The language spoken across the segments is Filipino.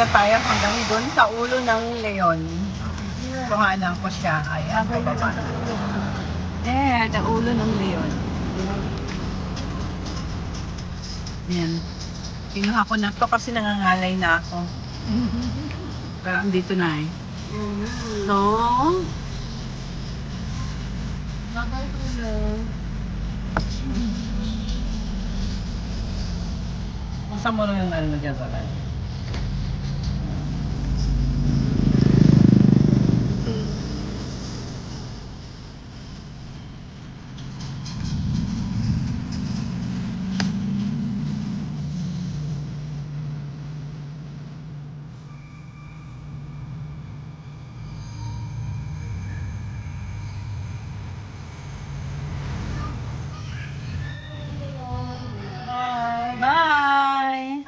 na tayo hanggang doon sa ulo ng leon. Kuhanan ko siya. Ayan, pababa. There, the ulo ng leon. Ayan. Kinuha ko na to kasi nangangalay na ako. Pero andito na eh. So, masa mo rin yung ano dyan sa kan? Bye!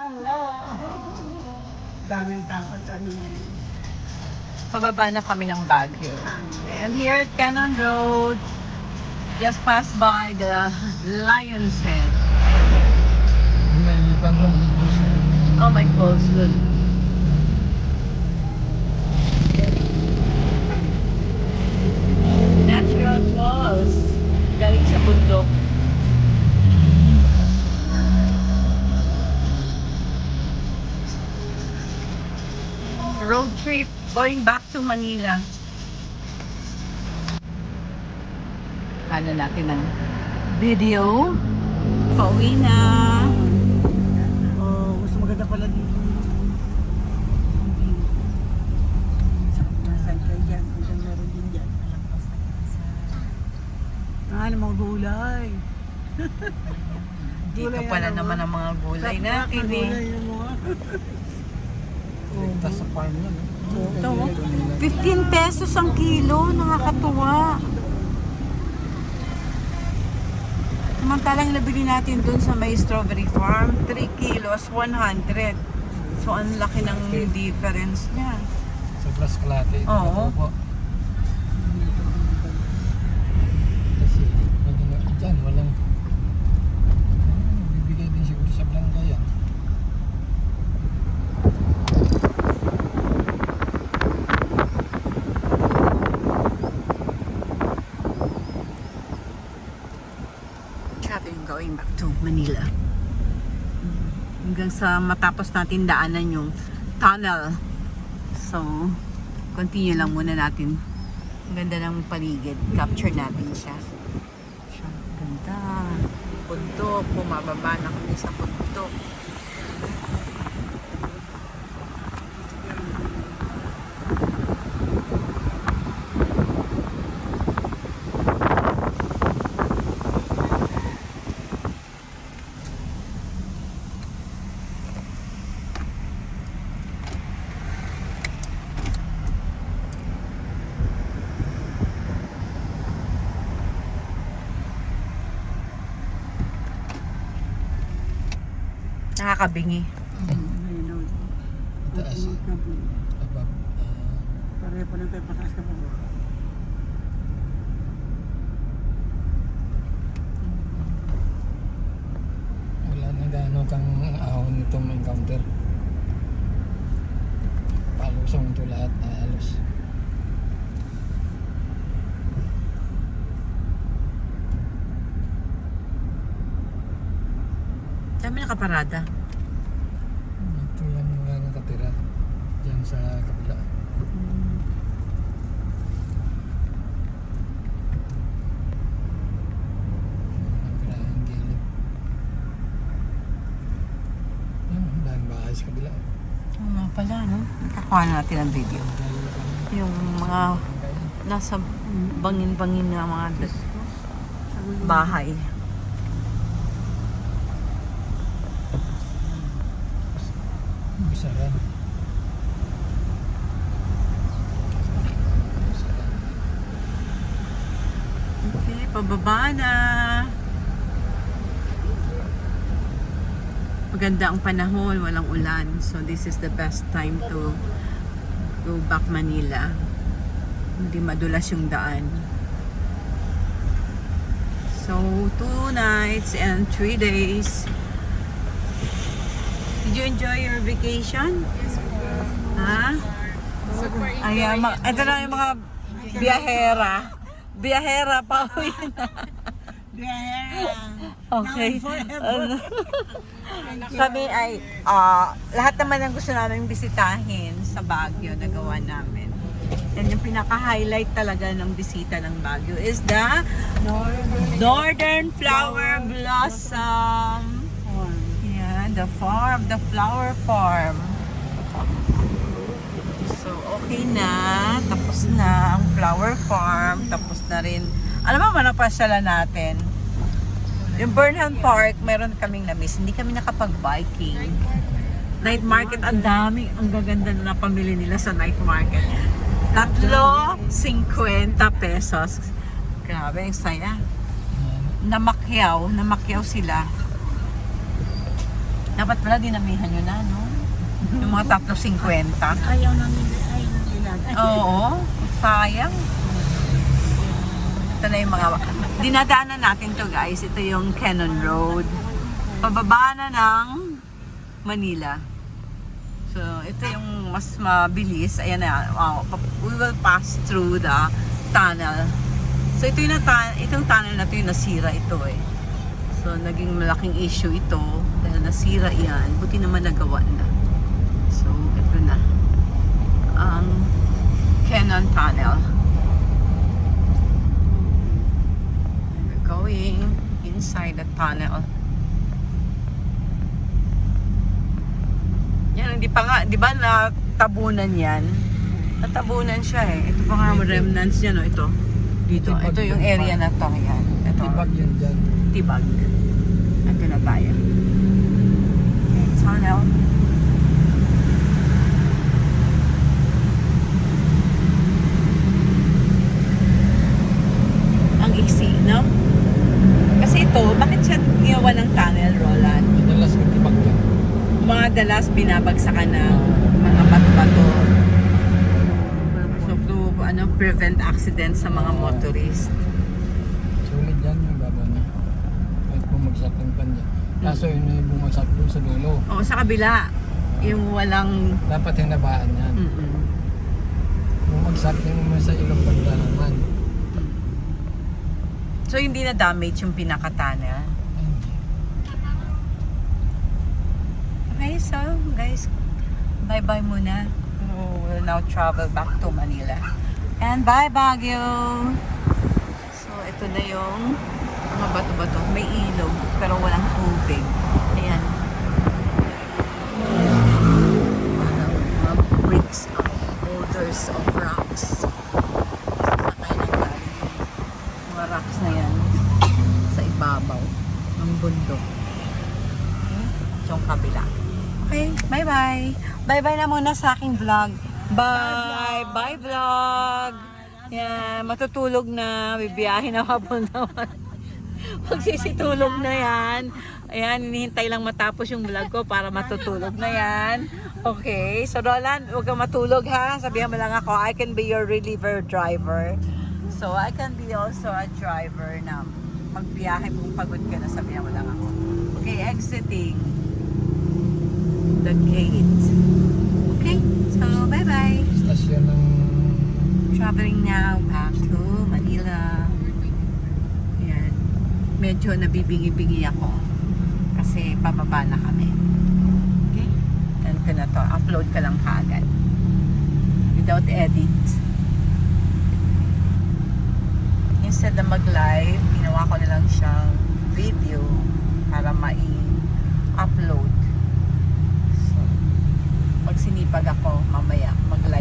Daming takot ano. Pababa na kami ng Baguio. And here at Cannon Road, just passed by the Lion's Head. Oh my balls, good. Natural falls. Galing sa bundok. Road trip going back to Manila. Ano natin ng video. Pauwi na. Oh, mas maganda pala dito. Nasaan kayo dyan? Kung meron din dyan. Ano mga gulay? Dito pala naman ang mga gulay natin eh. Tapos sa farm yan. Ito, 15 pesos ang kilo. Nakakatuwa. Samantalang nabili natin dun sa may strawberry farm, 3 kilos, 100. So, ang laki ng difference niya. Sa plus kalate. Oo. Kasi, dyan, walang bibigay din siguro sa Blanca yan. Going back to Manila. Hanggang sa matapos natin daanan yung tunnel. So, continue lang muna natin. Ang ganda ng paligid. Capture natin siya. Ganda. Bundok. Bumababa na kami sa bundok. Nakakabingi. Taas. Above. Pareho pa lang tayo pataas ka pa. Wala na gaano kang ahon itong encounter. Palusong ito lahat na halos. Dami nakaparada. Ito yan mga nakatira. Diyan sa kabila. Ang gilid. Yan, dahil bahay sa kabila. Oo nga pala, no? Nakakuha na natin ang video. Yung mga nasa bangin-bangin na mga bahay. Bisaran. Okay, pababa na. Maganda ang panahon, walang ulan. So this is the best time to go back Manila. Hindi madulas yung daan. So 2 nights and 3 days. Did you enjoy your vacation? Yes, po. Ha? Ayan, ito na yung mga biyahera. Biyahera pa uwi na. Okay. Ano? Kami ay, lahat naman ang gusto namin bisitahin sa Baguio na gawa namin. And yung pinaka-highlight talaga ng bisita ng Baguio is the Northern Flower Blossom. Yeah, the flower farm. So, okay na. Tapos na ang flower farm. Tapos na rin. Alam mo, manapasyalan natin. Yung Burnham Park, meron kaming na-miss. Hindi kami nakapag-biking. Night market, ang dami. Ang gaganda na pamili nila sa night market. 3.50 pesos. Grabe, ang saya. Namakyaw sila. Dapat pala dinamihan nyo na, no? Yung mga 3.50. Ayaw namin, nila. Oo, sayang. Ito na yung mga dinadaanan natin to, guys. Ito yung Cannon Road. Pababa na ng Manila. So, ito yung mas mabilis. Ayan na. We will pass through the tunnel. So, ito yung itong tunnel na ito yung nasira ito eh. So, naging malaking issue ito dahil nasira yan. Buti naman nagawa na. So, ito na. Ang Cannon Tunnel. We're going inside the tunnel. Yan, hindi pa nga, di ba natabunan yan? Natabunan siya eh. Ito pa nga remnants niya, no? Ito. Dito. Tibag Ito yung yun area pa. na to. Yan. Ito. Tibag yun dyan. Tibag. Ito na tayo. Okay, tunnel. Ang iksi, no? Kasi ito, bakit siya ginawa ng tunnel, Roland? Madalas may tibag yan. Mga dalas binabagsakan ng mga bato-bato. So, to prevent accidents sa mga motorist. Sulit yan yung baba niya. Kahit bumagsak yung pan niya. Kaso yun yung bumagsak doon sa dulo. Oo, sa kabila. Yung walang... Dapat yung nabaan yan. Bumagsak yung sa ilang banda naman. So, hindi na damage yung pinaka-tunnel. Okay, so guys, bye-bye muna. We'll now travel back to Manila. And bye Baguio! So, ito na yung mga bato-bato. May ilog, pero walang tubig. Ayan. Mga bricks of boulders of rocks. Sasakay ng galing yung mga rocks na yan sa ibabaw ng bundok. Okay? Yung kabila. Okay, bye-bye. Bye-bye na muna sa aking vlog. Bye! Bye vlog! Yan, matutulog na. Bibiyahin na papunta. Magsisitulog na yan. Ayan, hinihintay lang matapos yung vlog ko para matutulog na yan. Okay, so Roland, huwag kang matulog ha. Sabihan mo lang ako, I can be your reliever driver. So, I can be also a driver na magbiyahe kung pagod ka na, sabihan mo lang ako. Okay, exiting the gate. Okay, so bye-bye. Stasyon ng... Traveling now back to Manila. Ayan. Medyo nabibingi-bingi ako kasi pababa na kami. Okay? Ganito na to. Upload ka lang kaagad. Without edit. Instead na mag-live, ginawa ko na lang siyang video para mai-upload. So, pag sinipag ako mamaya mag-live